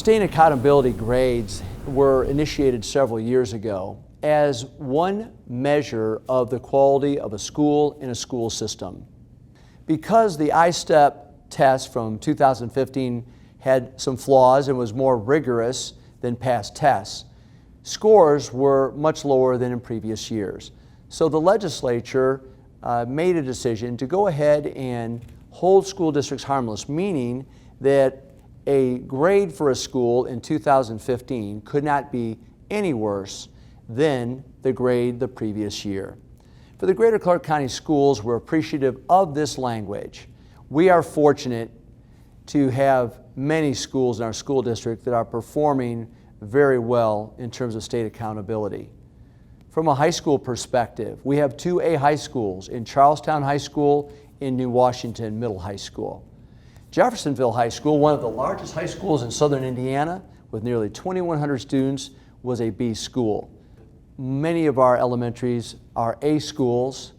State accountability grades were initiated several years ago as one measure of the quality of a school and a school system. Because the ISTEP test from 2015 had some flaws and was more rigorous than past tests, scores were much lower than in previous years. So the legislature made a decision to go ahead and hold school districts harmless, meaning that a grade for a school in 2015 could not be any worse than the grade the previous year. For the Greater Clark County Schools, we're appreciative of this language. We are fortunate to have many schools in our school district that are performing very well in terms of state accountability. From a high school perspective, we have 2A high schools in Charlestown High School, in New Washington Middle High School. Jeffersonville High School, one of the largest high schools in southern Indiana, with nearly 2,100 students, was a B school. Many of our elementaries are A schools,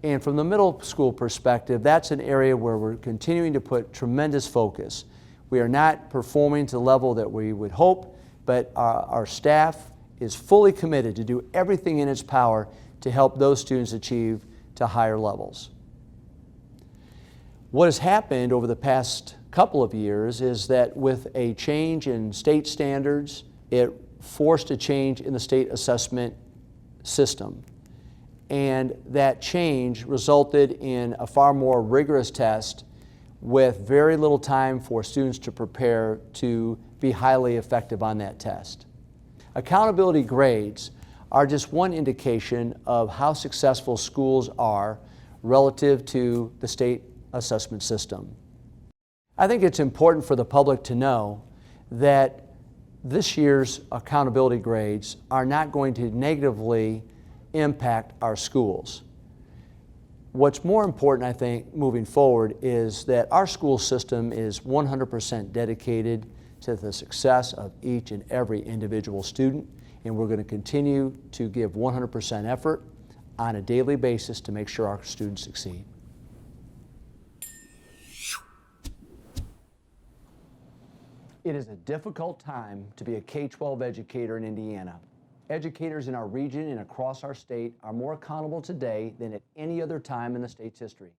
and from the middle school perspective, that's an area where we're continuing to put tremendous focus. We are not performing to the level that we would hope, but our staff is fully committed to do everything in its power to help those students achieve to higher levels. What has happened over the past couple of years is that with a change in state standards, it forced a change in the state assessment system. And that change resulted in a far more rigorous test with very little time for students to prepare to be highly effective on that test. Accountability grades are just one indication of how successful schools are relative to the state assessment system. I think it's important for the public to know that this year's accountability grades are not going to negatively impact our schools. What's more important, I think, moving forward is that our school system is 100% dedicated to the success of each and every individual student, and we're going to continue to give 100% effort on a daily basis to make sure our students succeed. It is a difficult time to be a K-12 educator in Indiana. Educators in our region and across our state are more accountable today than at any other time in the state's history.